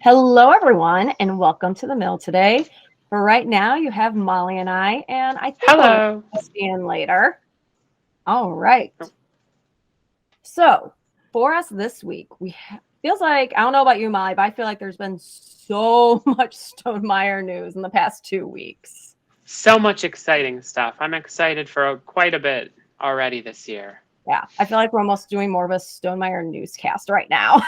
Hello, everyone, and welcome to the mill today. For right now, you have Molly and I think we'll let Hello. Dusty in later. All right. So, for us this week, feels like I don't know about you, Molly, but I feel like there's been so much Stonemaier news in the past 2 weeks. So much exciting stuff. I'm excited for quite a bit already this year. Yeah, I feel like we're almost doing more of a Stonemaier newscast right now.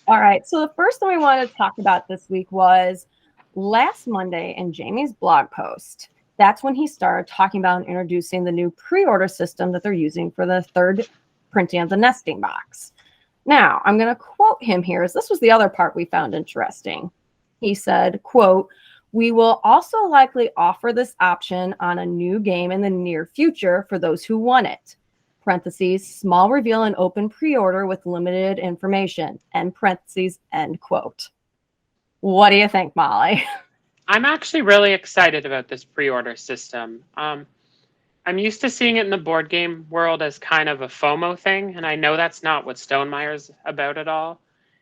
All right. So the first thing we wanted to talk about this week was last Monday in Jamie's blog post. That's when he started talking about and introducing the new pre-order system that they're using for the third printing of the nesting box. Now, I'm going to quote him here, as this was the other part we found interesting. He said, quote, "We will also likely offer this option on a new game in the near future for those who want it. Parentheses, small reveal and open pre-order with limited information, end parentheses, end quote." What do you think, Molly? I'm actually really excited about this pre-order system. I'm used to seeing it in the board game world as kind of a FOMO thing, and I know that's not what Stonemaier's about at all.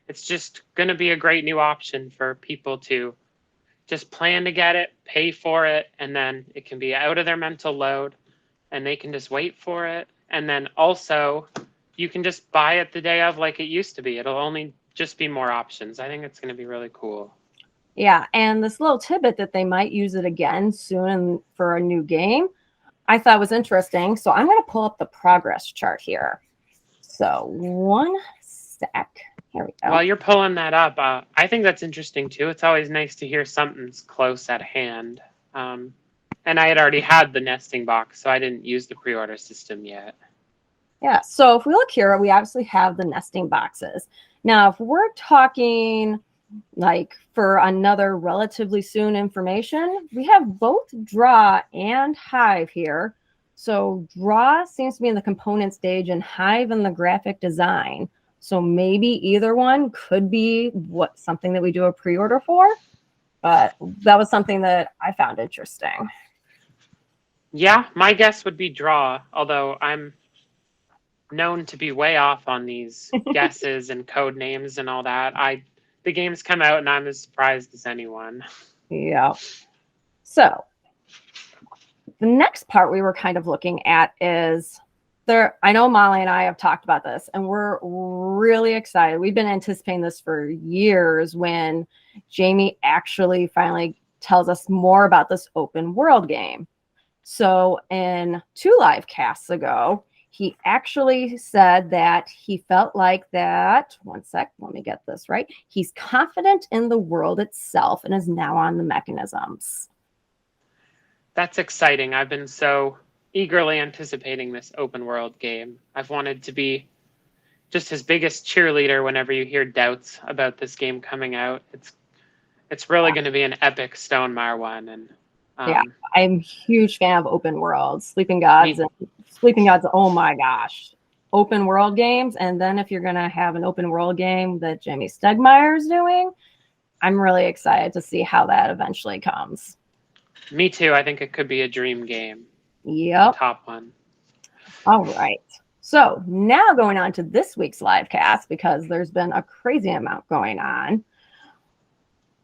It's just going to be a great new option for people to just plan to get it, pay for it, and then it can be out of their mental load, and they can just wait for it. And then also, you can just buy it the day of like it used to be. It'll only just be more options. I think it's going to be really cool. Yeah, and this little tidbit that they might use it again soon for a new game, I thought was interesting. So I'm going to pull up the progress chart here. So one sec. Here we go. While you're pulling that up, I think that's interesting too. It's always nice to hear something's close at hand. Um, and I had already had the nesting box, so I didn't use the pre order system yet. Yeah, so if we look here, we obviously have the nesting boxes. Now, if we're talking like for another relatively soon information, we have both Draw and Hive here. So Draw seems to be in the component stage and Hive in the graphic design. So maybe either one could be something that we do a pre-order for. But that was something that I found interesting. Yeah, my guess would be draw, although I'm known to be way off on these guesses and code names and all that. The games come out and I'm as surprised as anyone. Yeah. So the next part we were kind of looking at is there. I know Molly and I have talked about this, and we're really excited. We've been anticipating this for years when Jamie actually finally tells us more about this open world game. So in 2 live casts ago, he actually said that he felt like that. One sec, let me get this right. He's confident in the world itself and is now on the mechanisms. That's exciting. I've been so eagerly anticipating this open world game. I've wanted to be just his biggest cheerleader whenever you hear doubts about this game coming out. It's really going to be an epic Stonemaier one, and Yeah, um, I'm a huge fan of open worlds, Sleeping Gods, me, and Sleeping Gods. Oh my gosh, open world games. And then if you're gonna have an open world game that Jamie Stegmaier is doing, I'm really excited to see how that eventually comes. me too. I think it could be a dream game, a Yep. top one. All right. So now going on to this week's live cast, because there's been a crazy amount going on.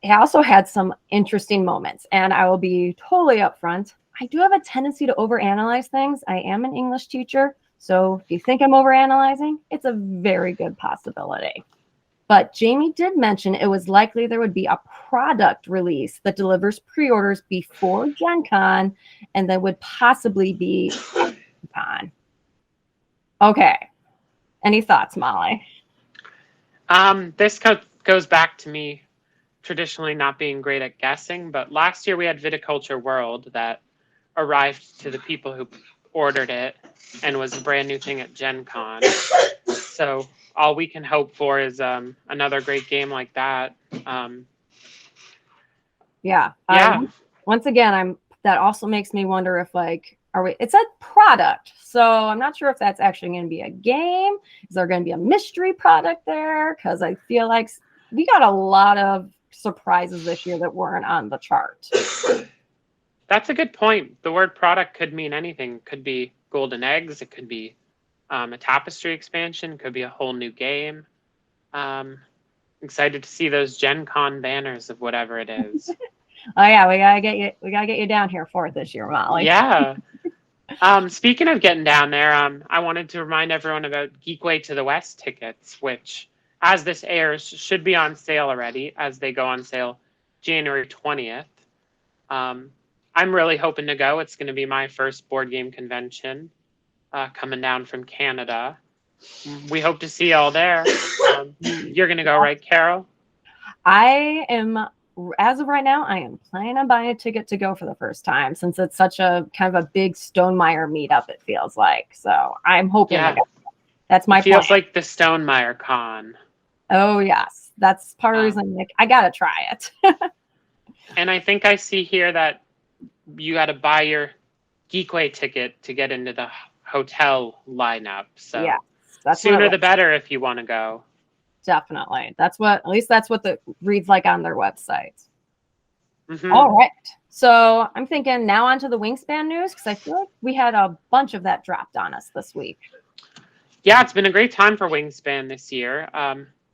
It also had some interesting moments, and I will be totally upfront. I do have a tendency to overanalyze things. I am an English teacher, so if you think I'm overanalyzing, it's a very good possibility. But Jamie did mention it was likely there would be a product release that delivers pre-orders before Gen Con and that would possibly be Con. Okay. Any thoughts, Molly? This goes back to me traditionally not being great at guessing, but last year we had Viticulture World that arrived to the people who ordered it and was a brand new thing at Gen Con. So all we can hope for is another great game like that. Yeah. Yeah, Once again, that also makes me wonder if it's a product. So I'm not sure if that's actually going to be a game. Is there going to be a mystery product there? Because I feel like we got a lot of surprises this year that weren't on the chart. that's a good point. The word product could mean anything. It could be golden eggs. It could be a tapestry expansion. It could be a whole new game. Um, excited to see those Gen Con banners of whatever it is. Oh yeah, we gotta get you down here for it this year, Molly. Yeah. Speaking of getting down there, I wanted to remind everyone about Geekway to the West tickets, which, as this airs, should be on sale already, as they go on sale January 20th. Um, I'm really hoping to go. It's going to be my first board game convention coming down from Canada. We hope to see you all there. You're going to go, right, Carol? I am, as of right now, I am planning on buying a ticket to go for the first time since it's such a kind of a big Stonemeyer meetup, it feels like. So I'm hoping to go. That's my It feels plan. like the Stonemeyer Con. Oh, yes. That's part of the reason like, I got to try it. And I think I see here that you got to buy your Geekway ticket to get into the hotel lineup. So yes, that's sooner the better if you want to go. Definitely. At least that's what the reads like on their website. Mm-hmm. All right. So I'm thinking now onto the Wingspan news because I feel like we had a bunch of that dropped on us this week. Yeah, it's been a great time for Wingspan this year.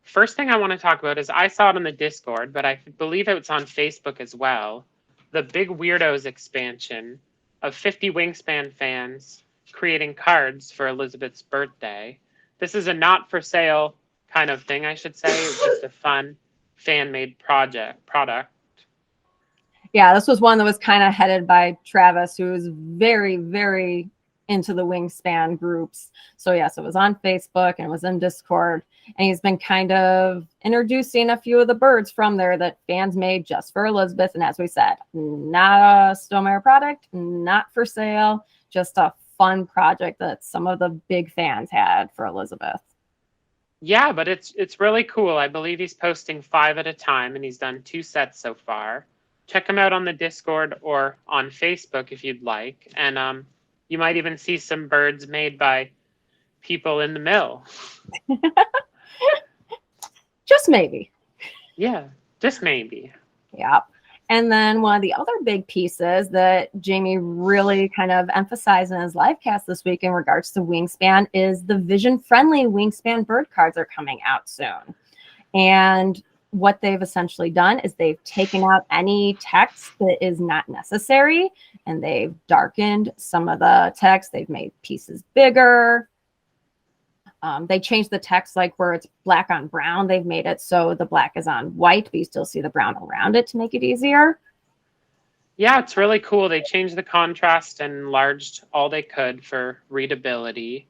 First thing I want to talk about is I saw it on the Discord, but I believe it's on Facebook as well. The Big Weirdos expansion of 50 Wingspan fans creating cards for Elizabeth's birthday. This is a not for sale kind of thing, I should say. It's just a fun fan-made product. Yeah, this was one that was kind of headed by Travis, who is very, very into the Wingspan groups. So yes, it was on Facebook and it was in Discord. And he's been kind of introducing a few of the birds from there that fans made just for Elizabeth. And as we said, not a Stonemeyer product, not for sale, just a fun project that some of the big fans had for Elizabeth. Yeah, but it's really cool. I believe he's posting 5 at a time, and he's done 2 sets so far. Check him out on the Discord or on Facebook if you'd like. And you might even see some birds made by people in the mill. Just maybe. Yeah, just maybe. Yeah. And then one of the other big pieces that Jamie really kind of emphasized in his live cast this week in regards to Wingspan is the vision-friendly Wingspan bird cards are coming out soon. And what they've essentially done is they've taken out any text that is not necessary, and they've darkened some of the text. They've made pieces bigger. They changed the text, like where it's black on brown. They've made it so the black is on white, but you still see the brown around it to make it easier. Yeah, it's really cool. They changed the contrast and enlarged all they could for readability,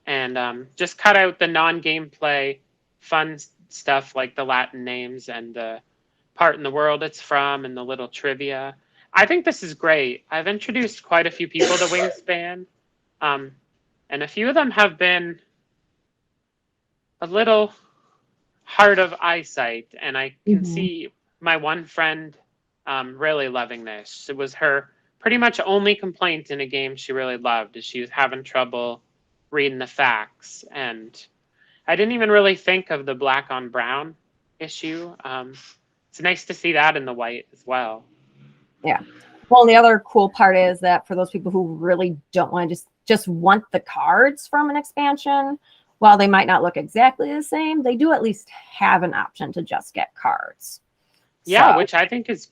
and just cut out the non-gameplay fun stuff like the Latin names and the part in the world it's from and the little trivia. I think this is great. I've introduced quite a few people to Wingspan, and a few of them have been a little hard of eyesight, and I can see my one friend really loving this. It was her pretty much only complaint in a game she really loved, is she was having trouble reading the facts. And I didn't even really think of the black on brown issue. It's nice to see that in the white as well. Yeah. Well, the other cool part is that for those people who really don't want to just want the cards from an expansion, while they might not look exactly the same, they do at least have an option to just get cards. Yeah, which I think is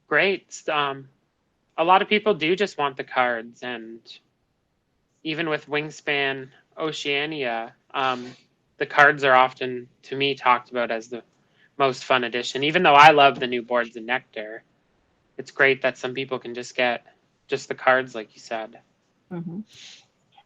great. A lot of people do just want the cards, and even with Wingspan Oceania, the cards are often, to me, talked about as the most fun edition. Even though I love the new boards and Nectar, it's great that some people can just get just the cards, like you said. Mm-hmm.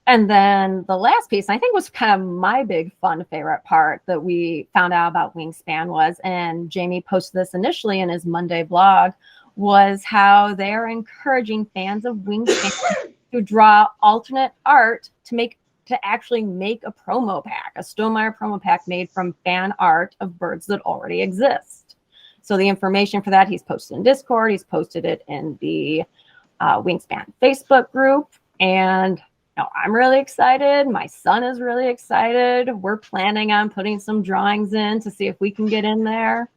And then the last piece, I think, was kind of my big fun favorite part that we found out about Wingspan was, and Jamie posted this initially in his Monday blog, was how they're encouraging fans of Wingspan to draw alternate art to actually make a promo pack, a Stonemeyer promo pack made from fan art of birds that already exist. So the information for that he's posted in Discord, he's posted it in the Wingspan Facebook group, and I'm really excited. My son is really excited. We're planning on putting some drawings in to see if we can get in there.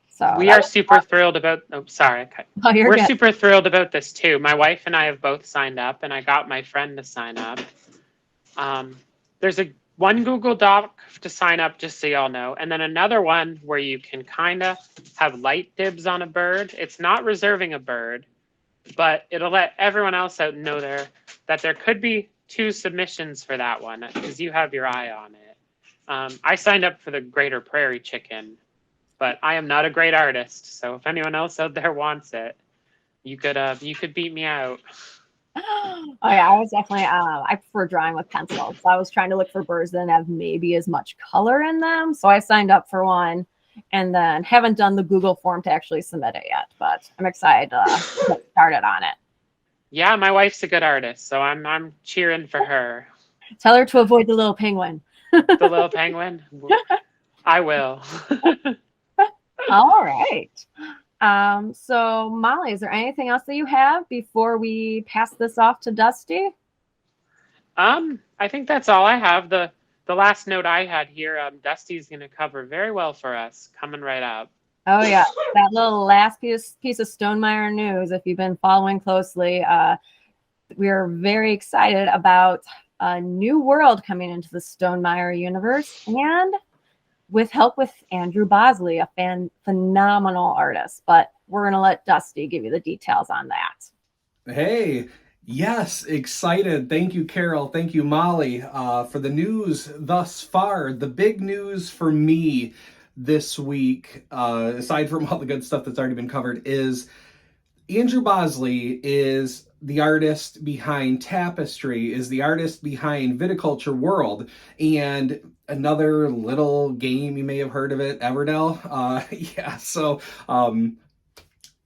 So we are super thrilled about. Oh, sorry. We're super thrilled about this too. My wife and I have both signed up, and I got my friend to sign up. There's a one Google Doc to sign up, just so y'all know, and then another one where you can kind of have light dibs on a bird. It's not reserving a bird, but it'll let everyone else out know that there could be 2 submissions for that one because you have your eye on it. I signed up for the Greater Prairie Chicken, but I am not a great artist. So if anyone else out there wants it, you could beat me out. Oh yeah, I was definitely I prefer drawing with pencils. So I was trying to look for birds that have maybe as much color in them. So I signed up for one and then haven't done the Google form to actually submit it yet, but I'm excited to get started on it. Yeah, my wife's a good artist, so I'm cheering for her. Tell her to avoid the little penguin. The little penguin? I will. All right. So Molly, is there anything else that you have before we pass this off to Dusty? I think that's all I have. The last note I had here, Dusty's going to cover very well for us, coming right up. Oh yeah, that little last piece of Stonemaier news. If you've been following closely, we're very excited about a new world coming into the Stonemaier universe, and with help with Andrew Bosley, a phenomenal artist. But we're going to let Dusty give you the details on that. Hey, yes, excited. Thank you, Carol. Thank you, Molly, for the news thus far. The big news for me this week, aside from all the good stuff that's already been covered, is Andrew Bosley is the artist behind Tapestry, is the artist behind Viticulture World, and another little game, you may have heard of it, Everdell.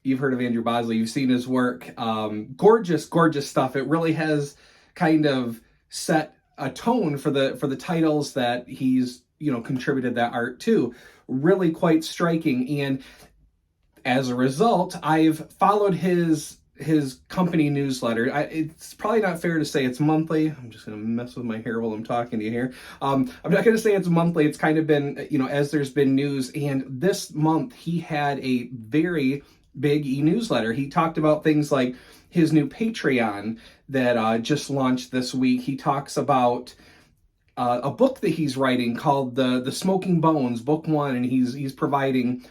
You've heard of Andrew Bosley, you've seen his work. Gorgeous, gorgeous stuff. It really has kind of set a tone for the titles that he's, contributed that art to. Really quite striking. And as a result, I've followed his company newsletter. It's probably not fair to say it's monthly. I'm just going to mess with my hair while I'm talking to you here. I'm not going to say it's monthly. It's kind of been, as there's been news. And this month, he had a very big e-newsletter. He talked about things like his new Patreon that just launched this week. He talks about a book that he's writing called the Smoking Bones, Book 1, and he's providing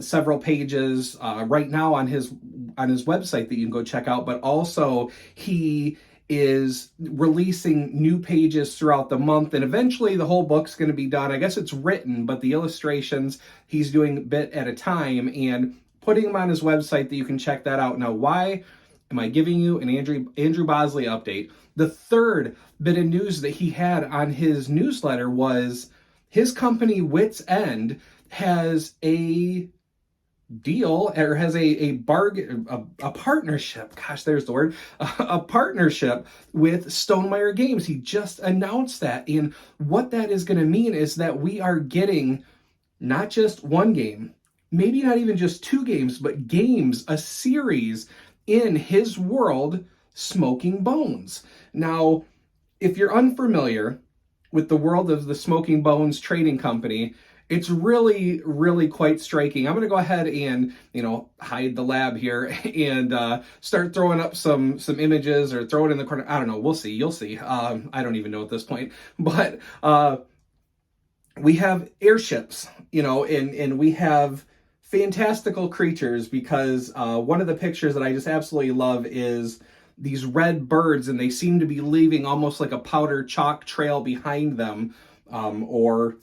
several pages right now on his website that you can go check out, but also he is releasing new pages throughout the month, and eventually the whole book's going to be done. I guess it's written, but the illustrations he's doing a bit at a time and putting them on his website that you can check that out. Now, why am I giving you an Andrew Bosley update? The third bit of news that he had on his newsletter was his company Wits End has a deal, or has a bargain, a partnership. Gosh, there's the word. A partnership with Stonemaier Games. He just announced that, and what that is going to mean is that we are getting not just one game, maybe not even just 2 games, but games, a series in his world, Smoking Bones. Now, if you're unfamiliar with the world of the Smoking Bones trading company, it's really, really quite striking. I'm going to go ahead and, hide the lab here and start throwing up some images or throw it in the corner. I don't know. We'll see. You'll see. I don't even know at this point. But we have airships, and we have fantastical creatures, because one of the pictures that I just absolutely love is these red birds, and they seem to be leaving almost like a powder chalk trail behind them, or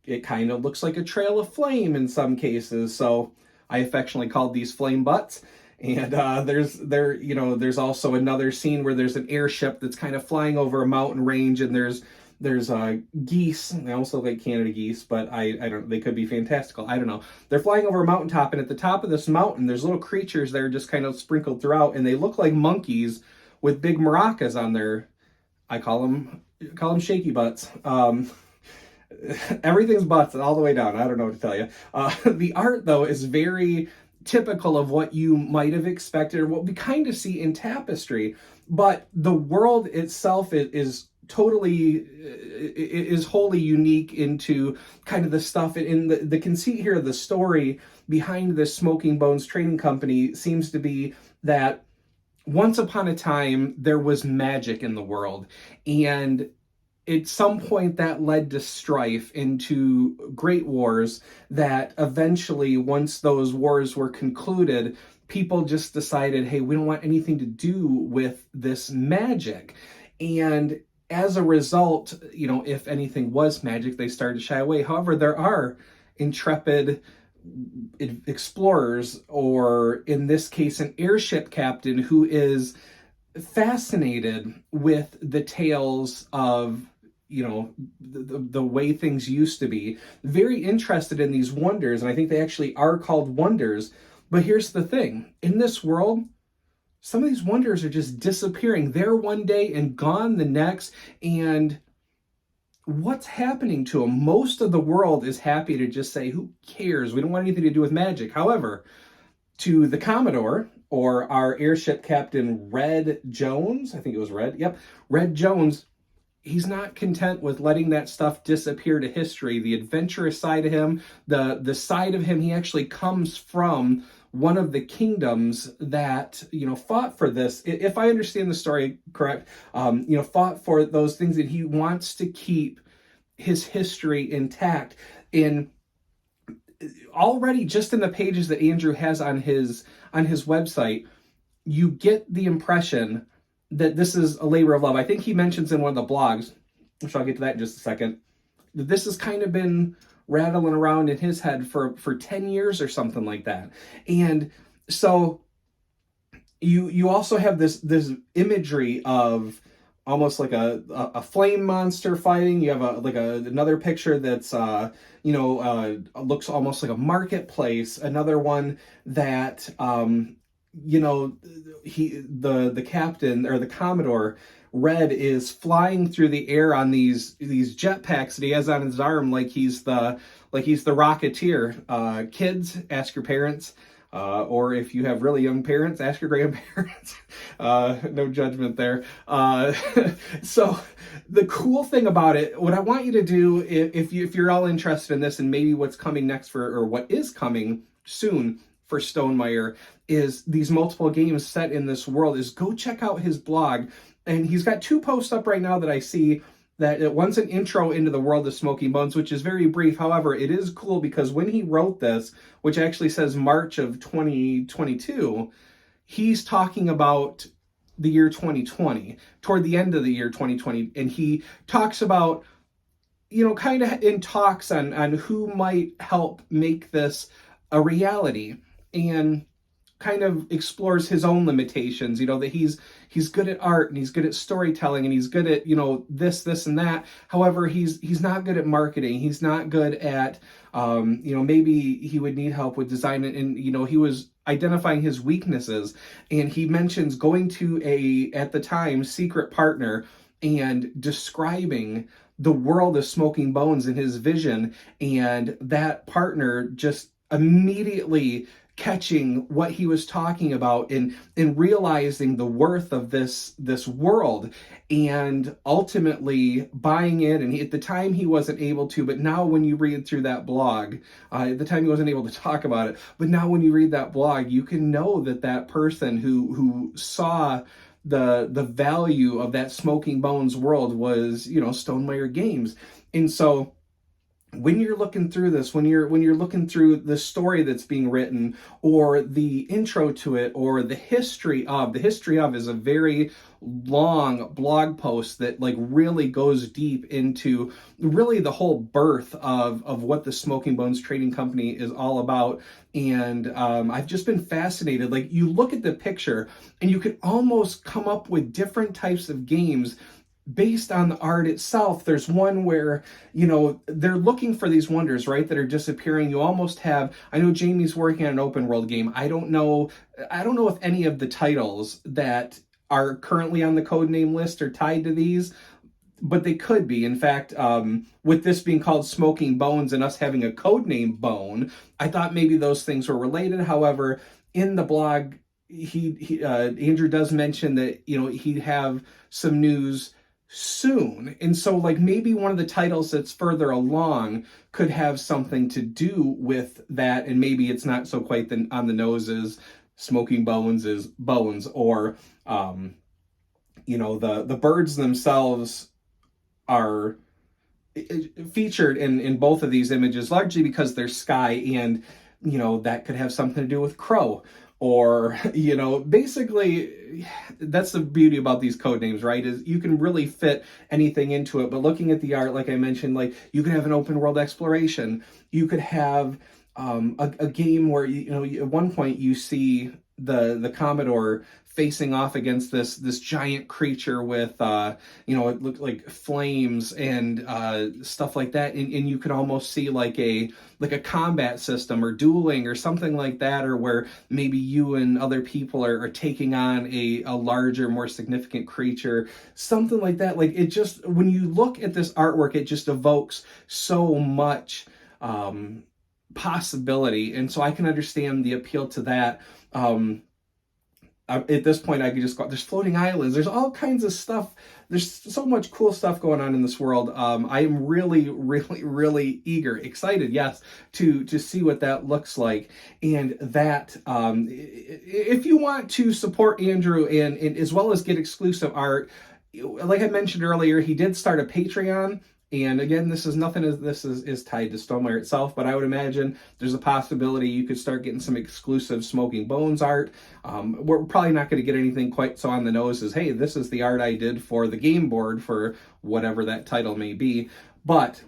it kind of looks like a trail of flame in some cases. So I affectionately called these flame butts. And there's also another scene where there's an airship that's kind of flying over a mountain range, and there's geese. They also look like Canada geese, but I don't. They could be fantastical. I don't know. They're flying over a mountaintop, and at the top of this mountain, there's little creatures that are just kind of sprinkled throughout, and they look like monkeys with big maracas on their. I call them shaky butts. Everything's butts all the way down. I don't know what to tell you. The art, though, is very typical of what you might have expected, or what we kind of see in Tapestry. But the world itself is wholly unique into kind of the stuff in the conceit here of the story behind this Smoking Bones trading company seems to be that once upon a time there was magic in the world, and at some point that led to strife, into great wars that eventually, once those wars were concluded, people just decided, hey, we don't want anything to do with this magic. And as a result, if anything was magic, they started to shy away. However, there are intrepid explorers, or in this case, an airship captain who is fascinated with the tales of the way things used to be, very interested in these wonders, and I think they actually are called wonders. But here's the thing: in this world, some of these wonders are just disappearing. They're one day and gone the next, and what's happening to them? Most of the world is happy to just say, who cares? We don't want anything to do with magic. However, to the Commodore, or our airship captain, Red Jones, I think it was Red, yep, Red Jones, he's not content with letting that stuff disappear to history. The adventurous side of him, the side of him, he actually comes from one of the kingdoms that, fought for this. If I understand the story correct, fought for those things, that he wants to keep his history intact. In already, just in the pages that Andrew has on his website, you get the impression that this is a labor of love. I think he mentions in one of the blogs, which I'll get to that in just a second, that this has kind of been rattling around in his head for 10 years or something like that. And so you also have this imagery of almost like a flame monster fighting. You have another picture that's looks almost like a marketplace. Another one that the captain, or the Commodore Red, is flying through the air on these jetpacks that he has on his arm, like he's the Rocketeer. Kids, ask your parents. Or if you have really young parents, ask your grandparents. No judgment there. So the cool thing about it, what I want you to do, if you're all interested in this, and maybe what's coming next or what is coming soon for Stonemaier, is these multiple games set in this world, is go check out his blog. And he's got 2 posts up right now that I see. That one's an intro into the world of Smoking Bones, which is very brief. However, it is cool because when he wrote this, which actually says March of 2022, he's talking about the year 2020, toward the end of the year 2020. And he talks about, kind of in talks on who might help make this a reality, and kind of explores his own limitations, that he's good at art, and he's good at storytelling, and he's good at, this and that. However, he's not good at marketing. He's not good at, maybe he would need help with design, and he was identifying his weaknesses. And he mentions going to at the time, secret partner, and describing the world of Smoking Bones in his vision, and that partner just immediately catching what he was talking about, and realizing the worth of this world, and ultimately buying in. And at the time he wasn't able to, but now when you read through that blog, at the time he wasn't able to talk about it, but now when you read that blog, you can know that person who saw the value of that Smoking Bones world was, Stonemaier Games. And so when you're looking through this, when you're looking through the story that's being written, or the intro to it, or the history of is a very long blog post that really goes deep into really the whole birth of what the Smoking Bones Trading Company is all about. And I've just been fascinated. You look at the picture, and you could almost come up with different types of games based on the art itself. There's one where, they're looking for these wonders, right, that are disappearing. You almost have, I know Jamie's working on an open world game. I don't know if any of the titles that are currently on the codename list are tied to these, but they could be. In fact, with this being called Smoking Bones and us having a codename Bone, I thought maybe those things were related. However, in the blog, Andrew does mention that, he'd have some news soon. And so maybe one of the titles that's further along could have something to do with that. And maybe it's not so quite on the nose as Smoking Bones is Bones, or, the birds themselves are featured in both of these images, largely because they're sky, and that could have something to do with crow, or basically that's the beauty about these code names, right? Is you can really fit anything into it. But looking at the art, like I mentioned, like you could have an open world exploration, you could have a game where at one point you see the Commodore facing off against this giant creature with it looked like flames and stuff like that, and you could almost see like a combat system or dueling or something like that, or where maybe you and other people are taking on a larger, more significant creature, something like that. Like, it just, when you look at this artwork, it just evokes so much possibility, and so I can understand the appeal to that. At this point, I could just go, there's floating islands, there's all kinds of stuff, there's so much cool stuff going on in this world. I am really, really, really excited, yes, to see what that looks like. And that, if you want to support Andrew and as well as get exclusive art, like I mentioned earlier, he did start a Patreon. And again, this is tied to Stonemaier itself, but I would imagine there's a possibility you could start getting some exclusive Smoking Bones art. We're probably not going to get anything quite so on the nose as, hey, this is the art I did for the game board for whatever that title may be. But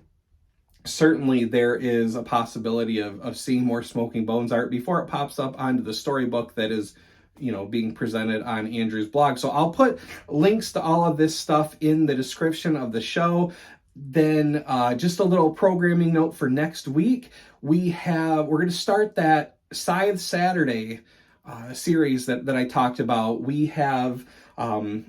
certainly there is a possibility of seeing more Smoking Bones art before it pops up onto the storybook that is being presented on Andrew's blog. So I'll put links to all of this stuff in the description of the show. Then just a little programming note for next week. We're going to start that Scythe Saturday series that I talked about. We have a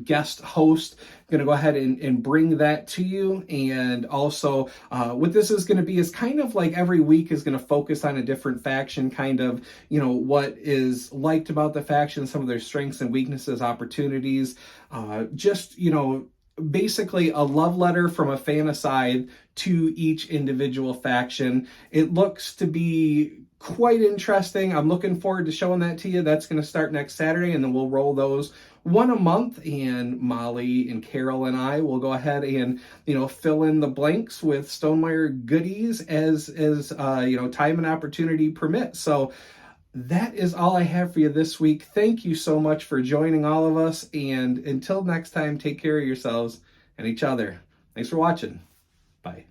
guest host. Going to go ahead and bring that to you. And also what this is going to be is kind of like every week is going to focus on a different faction, kind of what is liked about the faction, some of their strengths and weaknesses, opportunities, basically a love letter from a fan aside to each individual faction. It looks to be quite interesting. I'm looking forward to showing that to you. That's going to start next Saturday, and then we'll roll those one a month, and Molly and Carol and I will go ahead and fill in the blanks with Stonemaier goodies as time and opportunity permit. So that is all I have for you this week. Thank you so much for joining all of us. And until next time, take care of yourselves and each other. Thanks for watching. Bye.